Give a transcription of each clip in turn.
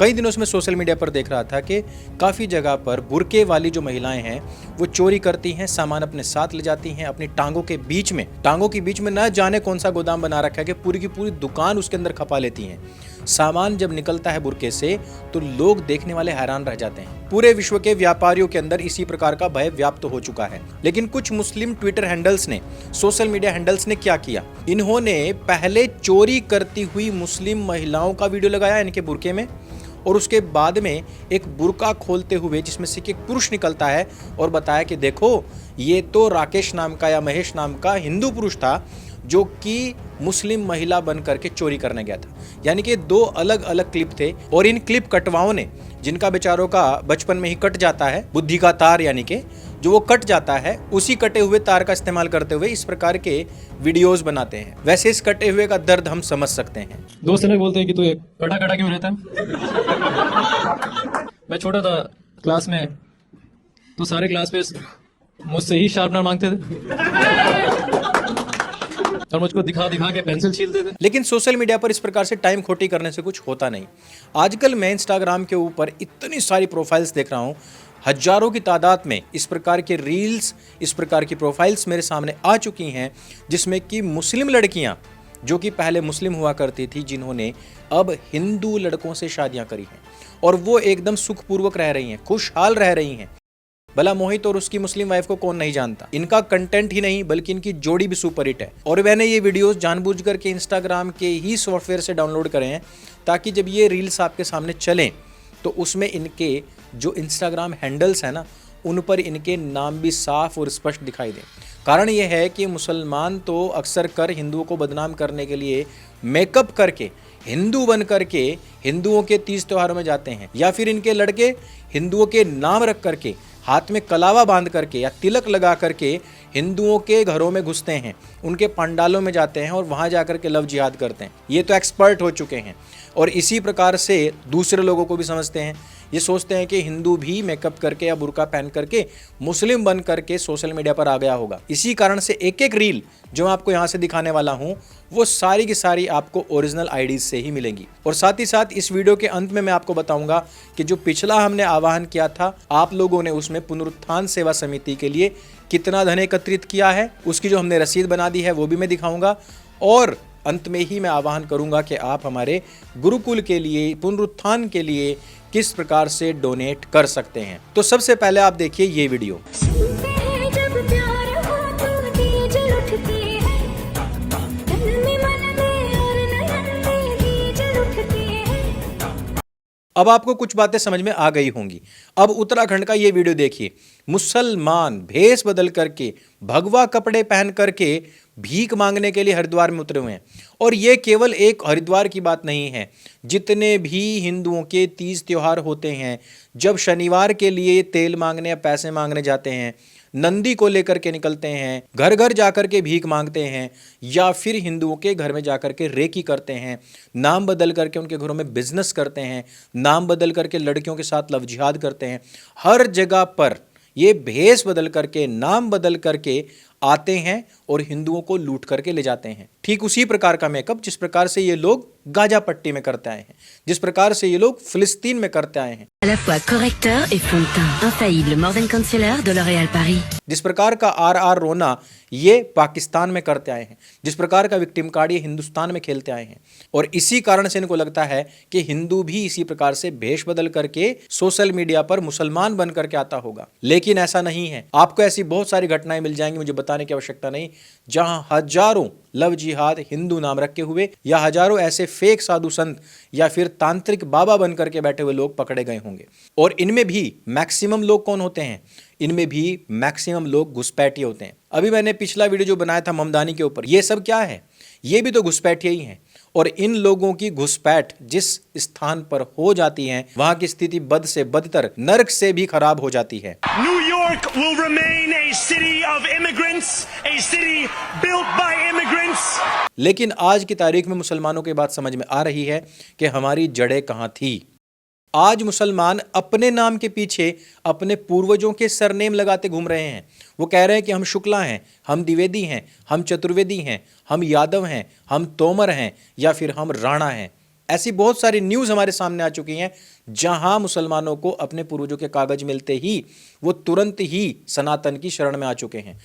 कई दिनों से मैं सोशल मीडिया पर देख रहा था कि काफ़ी जगह पर बुर्के वाली जो महिलाएं हैं वो चोरी करती हैं, सामान अपने साथ ले जाती हैं अपनी टांगों के बीच में न जाने कौन सा गोदाम बना रखा है कि पूरी की पूरी दुकान उसके अंदर खपा लेती हैं। सामान जब निकलता है बुर्के से तो लोग देखने वाले हैरान रह जाते हैं। पूरे विश्व के व्यापारियों के अंदर इसी प्रकार का भय व्याप्त हो चुका है। लेकिन कुछ मुस्लिम ट्विटर हैंडल्स ने, सोशल मीडिया हैंडल्स ने क्या किया, इन्होंने पहले चोरी करती हुई मुस्लिम महिलाओं का वीडियो लगाया इनके बुर्के में, और उसके बाद में एक बुर्का खोलते हुए जिसमें से एक पुरुष निकलता है और बताया कि देखो ये तो राकेश नाम का या महेश नाम का हिंदू पुरुष था जो कि मुस्लिम महिला बन करके चोरी करने गया था। यानी कि दो अलग अलग क्लिप थे और इन क्लिप कटवाओं ने, जिनका बेचारों का बचपन में ही कट जाता है बुद्धि का तार, यानी कि जो वो कट जाता है, उसी कटे हुए तार का इस्तेमाल करते हुए इस प्रकार के वीडियोस बनाते हैं। वैसे इस कटे हुए का दर्द हम समझ सकते हैं। दोस्त लोग बोलते हैं कि तू एक कटा कटा क्यों रहता है। मैं छोटा था क्लास में तो सारे क्लास पे मुझसे ही शार्पनर मांगते थे और मुझको दिखा दिखा के पेंसिल छीलते थे। लेकिन सोशल मीडिया पर इस प्रकार से टाइम खोटी करने से कुछ होता नहीं। आजकल मैं इंस्टाग्राम के ऊपर इतनी सारी प्रोफाइल्स देख रहा हूँ, हजारों की तादाद में इस प्रकार के रील्स, इस प्रकार की प्रोफाइल्स मेरे सामने आ चुकी हैं जिसमें कि मुस्लिम लड़कियां जो कि पहले मुस्लिम हुआ करती थी, जिन्होंने अब हिंदू लड़कों से शादियां करी हैं और वो एकदम सुखपूर्वक रह रही हैं, खुशहाल रह रही हैं। भला मोहित और उसकी मुस्लिम वाइफ को कौन नहीं जानता। इनका कंटेंट ही नहीं बल्कि इनकी जोड़ी भी सुपर हिट है। और मैंने ये वीडियोस जानबूझकर के इंस्टाग्राम के ही सॉफ्टवेयर से डाउनलोड करे हैं ताकि जब ये रील्स आपके सामने चलें तो उसमें इनके जो इंस्टाग्राम हैंडल्स हैं ना, उन पर इनके नाम भी साफ और स्पष्ट दिखाई दें। कारण ये है कि मुसलमान तो अक्सर कर हिंदुओं को बदनाम करने के लिए मेकअप करके हिंदू बन करके हिंदुओं के तीज त्योहारों में जाते हैं, या फिर इनके लड़के हिंदुओं के नाम रख करके हाथ में कलावा बांध करके या तिलक लगा करके हिंदुओं के घरों में घुसते हैं, उनके पंडालों में जाते हैं और वहां जाकर के लव जिहाद करते हैं। ये तो एक्सपर्ट हो चुके हैं और इसी प्रकार से दूसरे लोगों को भी समझते हैं। ये सोचते हैं कि हिंदू भी मेकअप करके या बुर्का पहन करके मुस्लिम बन करके सोशल मीडिया पर आ गया होगा। इसी कारण से एक एक रील जो मैं आपको यहाँ से दिखाने वाला हूँ वो सारी की सारी आपको ओरिजिनल आईडीज से ही मिलेंगी। और साथ ही साथ इस वीडियो के अंत में मैं आपको बताऊंगा कि जो पिछला हमने आह्वान किया था, आप लोगों ने उसमें पुनरुत्थान सेवा समिति के लिए कितना धन एकत्रित किया है, उसकी जो हमने रसीद बना दी है वो भी मैं दिखाऊंगा। और अंत में ही मैं आह्वान करूंगा कि आप हमारे गुरुकुल के लिए, पुनरुत्थान के लिए किस प्रकार से डोनेट कर सकते हैं। तो सबसे पहले आप देखिए ये वीडियो। अब आपको कुछ बातें समझ में आ गई होंगी। अब उत्तराखंड का ये वीडियो देखिए। मुसलमान भेष बदल करके, भगवा कपड़े पहन करके भीख मांगने के लिए हरिद्वार में उतरे हुए हैं। और ये केवल एक हरिद्वार की बात नहीं है, जितने भी हिंदुओं के तीज त्योहार होते हैं, जब शनिवार के लिए तेल मांगने या पैसे मांगने जाते हैं, नंदी को लेकर के निकलते हैं, घर घर जाकर के भीख मांगते हैं, या फिर हिंदुओं के घर में जाकर के रेकी करते हैं, नाम बदल करके उनके घरों में बिजनेस करते हैं, नाम बदल करके लड़कियों के साथ लव जिहाद करते हैं। हर जगह पर ये भेष बदल करके, नाम बदल करके आते हैं और हिंदुओं को लूट करके ले जाते हैं। ठीक उसी प्रकार का मेकअप जिस प्रकार से ये लोग गाजा पट्टी में करते आए हैं, जिस प्रकार से ये लोग फिलिस्तीन में करते आए हैं। À la fois correcteur et fond de teint. Infaillible Mordan Concealer de L'Oréal Paris. जिस प्रकार का आर रोना ये पाकिस्तान में करते आए हैं, जिस प्रकार का विक्टिम कार्ड ये हिंदुस्तान में खेलते आए हैं। और इसी कारण से इनको लगता है कि हिंदू भी इसी प्रकार से भेष बदल करके सोशल मीडिया पर मुसलमान बन करके आता होगा। लेकिन ऐसा नहीं है। आपको ऐसी बहुत सारी घटनाएं मिल जाएंगी, मुझे बताने की आवश्यकता नहीं, जहां हजारों लव जिहाद हिंदू नाम रखे हुए या हजारों ऐसे फेक साधु संत या फिर तांत्रिक बाबा बन करके बैठे हुए लोग पकड़े गए होंगे। और इनमें भी मैक्सिमम लोग कौन होते हैं? इनमें भी मैक्सिमम लोग घुसपैठिए होते हैं। अभी मैंने पिछला वीडियो जो बनाया था ममदानी के ऊपर, ये सब क्या है? ये भी तो घुसपैठिए ही हैं। और इन लोगों की घुसपैठ जिस स्थान पर हो जाती है, वहां की स्थिति बद से बदतर, नर्क से भी खराब हो जाती है। New York will remain a city of immigrants, a city built by immigrants. लेकिन आज की तारीख में मुसलमानों की बात समझ में आ रही है कि हमारी जड़ें कहां थी। आज मुसलमान अपने नाम के पीछे अपने पूर्वजों के सरनेम लगाते घूम रहे हैं। वो कह रहे हैं कि हम शुक्ला हैं, हम द्विवेदी हैं, हम चतुर्वेदी हैं, हम यादव हैं, हम तोमर हैं या फिर हम राणा हैं। ऐसी बहुत सारी न्यूज़ हमारे सामने आ चुकी हैं जहां मुसलमानों को अपने पूर्वजों के कागज मिलते ही वो तुरंत ही सनातन की शरण में आ चुके हैं।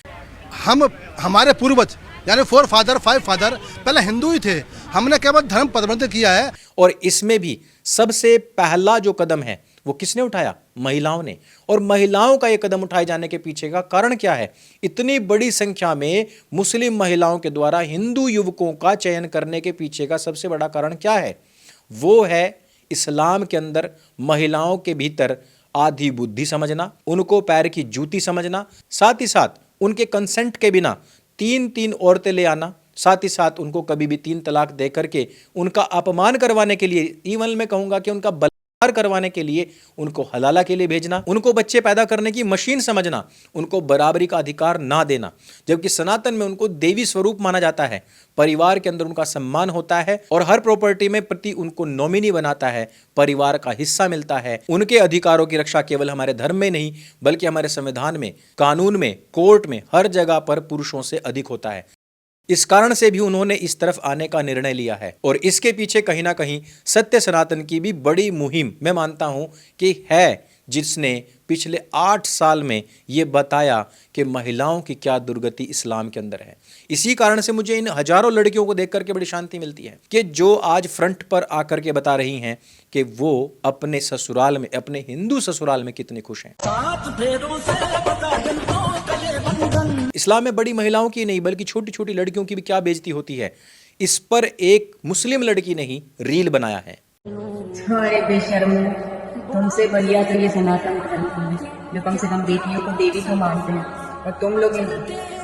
हमारे पूर्वज यानी 4 फादर 5 फादर पहले हिंदू ही थे, हमने केवल धर्म परिवर्तन किया है। और इसमें भी सबसे पहला जो कदम है वो किसने उठाया? महिलाओं ने। और महिलाओं का ये कदम उठाए जाने के पीछे का कारण क्या है? इतनी बड़ी संख्या में मुस्लिम महिलाओं के द्वारा हिंदू युवकों का चयन करने के पीछे का सबसे बड़ा कारण क्या है? वो है इस्लाम के अंदर महिलाओं के भीतर आधी बुद्धि समझना, उनको पैर की जूती समझना, साथ ही साथ उनके कंसेंट के बिना 3 औरतें ले आना, साथ ही साथ उनको कभी भी 3 तलाक दे करके उनका अपमान करवाने के लिए, इवन मैं कहूंगा कि उनका बलात्कार करवाने के लिए, उनको हलाला के लिए भेजना, उनको बच्चे पैदा करने की मशीन समझना, उनको बराबरी का अधिकार ना देना। जबकि सनातन में उनको देवी स्वरूप माना जाता है, परिवार के अंदर उनका सम्मान होता है और हर प्रॉपर्टी में प्रति उनको नॉमिनी बनाता है, परिवार का हिस्सा मिलता है। उनके अधिकारों की रक्षा केवल हमारे धर्म में नहीं बल्कि हमारे संविधान में, कानून में, कोर्ट में, हर जगह पर पुरुषों से अधिक होता है। इस कारण से भी उन्होंने इस तरफ आने का निर्णय लिया है और इसके पीछे कहीं ना कहीं सत्य सनातन की भी बड़ी मुहिम मैं मानता हूं कि है, जिसने पिछले 8 साल में ये बताया कि महिलाओं की क्या दुर्गति इस्लाम के अंदर है। इसी कारण से मुझे इन हजारों लड़कियों को देख करके बड़ी शांति मिलती है कि जो आज फ्रंट पर आकर के बता रही हैं कि वो अपने ससुराल में, अपने हिंदू ससुराल में कितनी खुश हैं। इस्लाम में बड़ी महिलाओं की नहीं बल्कि छोटी छोटी लड़कियों की भी क्या बेइज्जती होती है, इस पर एक मुस्लिम लड़की ने ही रील बनाया है। अरे बेशर्मो, तुमसे बढ़िया तो ये सनातन धर्म है जो कम से कम बेटियों को देवी को मानते हैं, और तुम लोग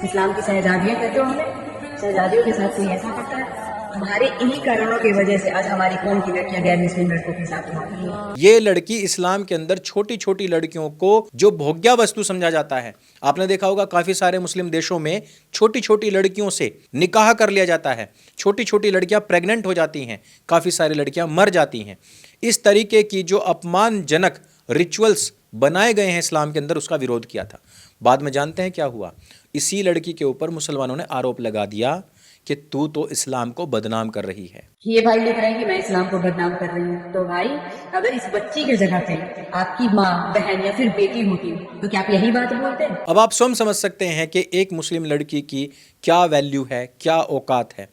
इस्लाम की शहजादियां कहते हो। हमें शहजादियों के साथ कोई ऐसा करता है? हमारे इन्हीं कारणों की वजह से आज हमारी कौम की लड़कियां गैर मुस्लिम लड़कों के साथ रहती हैं। ये लड़की इस्लाम के अंदर छोटी छोटी लड़कियों को जो भोग्या वस्तु समझा जाता है, आपने देखा होगा काफी सारे मुस्लिम देशों में छोटी छोटी लड़कियों से निकाह कर लिया जाता है, छोटी छोटी लड़कियां प्रेग्नेंट हो जाती हैं, काफी सारी लड़कियां मर जाती हैं। इस तरीके की जो अपमानजनक रिचुअल्स बनाए गए हैं इस्लाम के अंदर, उसका विरोध किया था। बाद में जानते हैं क्या हुआ? इसी लड़की के ऊपर मुसलमानों ने आरोप लगा दिया कि तू तो इस्लाम को बदनाम कर रही है। ये भाई लिख रहे हैं कि मैं इस्लाम को बदनाम कर रही हूँ। तो भाई, अगर इस बच्ची की जगह पे आपकी माँ, बहन या फिर बेटी होती तो क्या आप यही बात बोलते? अब आप स्वयं समझ सकते हैं कि एक मुस्लिम लड़की की क्या वैल्यू है, क्या औकात है।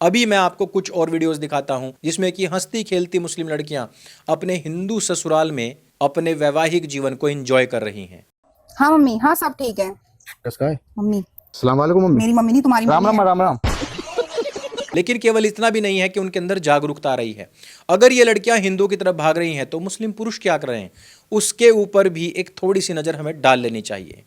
अभी मैं आपको कुछ और वीडियोस दिखाता हूं जिसमें कि हंसती खेलती मुस्लिम लड़कियां अपने हिंदू ससुराल में अपने वैवाहिक जीवन को एंजॉय कर रही हैं। हाँ मम्मी, हाँ सब ठीक है। किसका है? मम्मी। अस्सलाम वालेकुम मम्मी। मेरी मम्मी नहीं, तुम्हारी राम मम्मी राम है। राम राम। लेकिन केवल इतना भी नहीं है कि उनके अंदर जागरूकता आ रही है। अगर ये लड़कियां हिंदू की तरफ भाग रही हैं तो मुस्लिम पुरुष क्या कर रहे हैं, उसके ऊपर भी एक थोड़ी सी नजर हमें डाल लेनी चाहिए।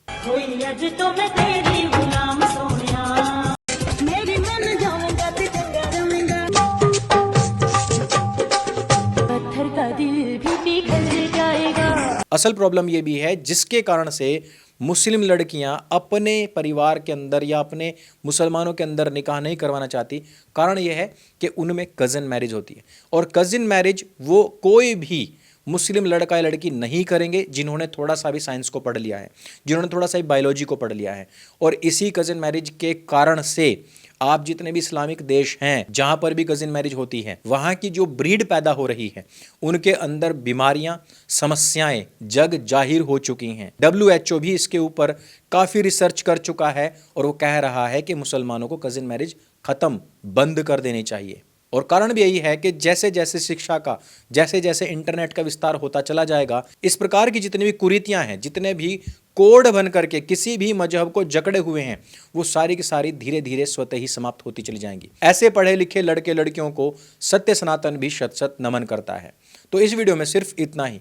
असल प्रॉब्लम ये भी है जिसके कारण से मुस्लिम लड़कियां अपने परिवार के अंदर या अपने मुसलमानों के अंदर निकाह नहीं करवाना चाहती। कारण यह है कि उनमें कज़न मैरिज होती है और कज़न मैरिज वो कोई भी मुस्लिम लड़का या लड़की नहीं करेंगे जिन्होंने थोड़ा सा भी साइंस को पढ़ लिया है, जिन्होंने थोड़ा सा भी बायोलॉजी को पढ़ लिया है। और इसी कज़न मैरिज के कारण से आप जितने भी इस्लामिक देश हैं जहां पर भी कज़न मैरिज होती है, वहां की जो ब्रीड पैदा हो रही है उनके अंदर बीमारियां, समस्याएं जग जाहिर हो चुकी हैं। WHO भी इसके ऊपर काफ़ी रिसर्च कर चुका है और वो कह रहा है कि मुसलमानों को कज़न मैरिज ख़त्म, बंद कर देनी चाहिए। और कारण भी यही है कि जैसे जैसे शिक्षा का, जैसे जैसे इंटरनेट का विस्तार होता चला जाएगा, इस प्रकार की जितनी भी कुरीतियां हैं, जितने भी कोड बन करके किसी भी मजहब को जकड़े हुए हैं, वो सारी की सारी धीरे धीरे स्वतः ही समाप्त होती चली जाएंगी। ऐसे पढ़े लिखे लड़के लड़कियों को सत्य सनातन भी शत शत नमन करता है। तो इस वीडियो में सिर्फ इतना ही।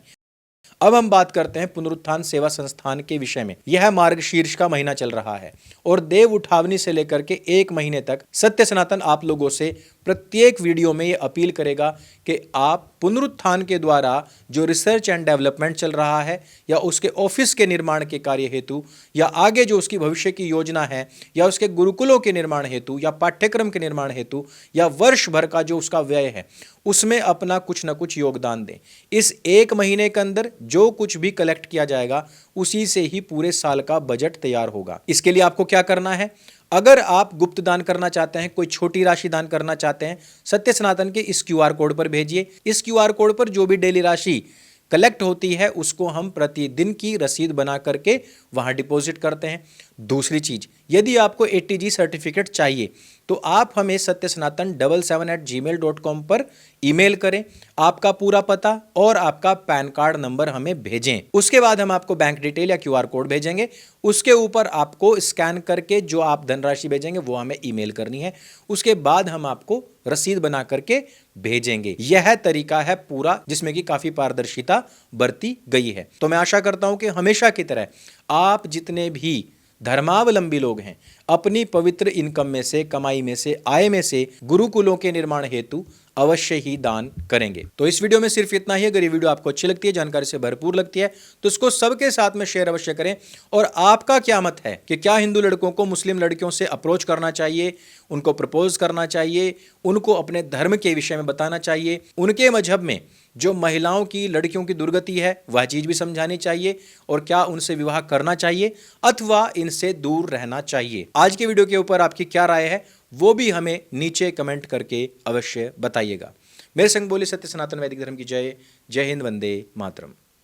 अब हम बात करते हैं पुनरुत्थान सेवा संस्थान के विषय में। यह मार्गशीर्ष का महीना चल रहा है और देव उठावनी से लेकर के 1 महीने तक सत्य सनातन आप लोगों से प्रत्येक वीडियो में यह अपील करेगा कि आप पुनरुत्थान के द्वारा जो रिसर्च एंड डेवलपमेंट चल रहा है या उसके ऑफिस के निर्माण के कार्य हेतु या आगे जो उसकी भविष्य की योजना है या उसके गुरुकुलों के निर्माण हेतु या पाठ्यक्रम के निर्माण हेतु या वर्ष भर का जो उसका व्यय है उसमें अपना कुछ ना कुछ योगदान दें। इस 1 महीने के अंदर जो कुछ भी कलेक्ट किया जाएगा उसी से ही पूरे साल का बजट तैयार होगा। इसके लिए आपको क्या करना है, अगर आप गुप्त दान करना चाहते हैं, कोई छोटी राशि दान करना चाहते हैं, सत्य सनातन के इस क्यूआर कोड पर भेजिए। इस क्यूआर कोड पर जो भी डेली राशि कलेक्ट होती है उसको हम प्रतिदिन की रसीद बना करके वहां डिपॉजिट करते हैं। दूसरी चीज, यदि आपको ATG सर्टिफिकेट चाहिए तो आप हमें satyasnatan77@gmail.com पर ईमेल करें, आपका पूरा पता और आपका पैन कार्ड नंबर हमें भेजें। उसके बाद हम आपको बैंक डिटेल या क्यूआर कोड भेजेंगे, उसके ऊपर आपको स्कैन करके जो आप धनराशि भेजेंगे वो हमें ईमेल करनी है। उसके बाद हम आपको रसीद बना करके भेजेंगे। यह तरीका है पूरा, जिसमें कि काफी पारदर्शिता बरती गई है। तो मैं आशा करता हूं कि हमेशा की तरह आप जितने भी धर्मावलंबी लोग हैं अपनी पवित्र इनकम में से, कमाई में से, आय में से गुरुकुलों के निर्माण हेतु अवश्य ही दान करेंगे। तो इस वीडियो में सिर्फ इतना ही। अगर ये वीडियो आपको अच्छी लगती है, जानकारी से भरपूर लगती है, तो इसको सबके साथ में शेयर अवश्य करें। और आपका क्या मत है कि क्या हिंदू लड़कों को मुस्लिम लड़कियों से अप्रोच करना चाहिए, उनको प्रपोज करना चाहिए, उनको अपने धर्म के विषय में बताना चाहिए, उनके मजहब में जो महिलाओं की, लड़कियों की दुर्गति है वह चीज भी समझानी चाहिए, और क्या उनसे विवाह करना चाहिए अथवा इनसे दूर रहना चाहिए। आज के वीडियो के ऊपर आपकी क्या राय है वो भी हमें नीचे कमेंट करके अवश्य बताइएगा। मेरे संग बोले सत्य सनातन वैदिक धर्म की जय। जय हिंद, वंदे मातरम।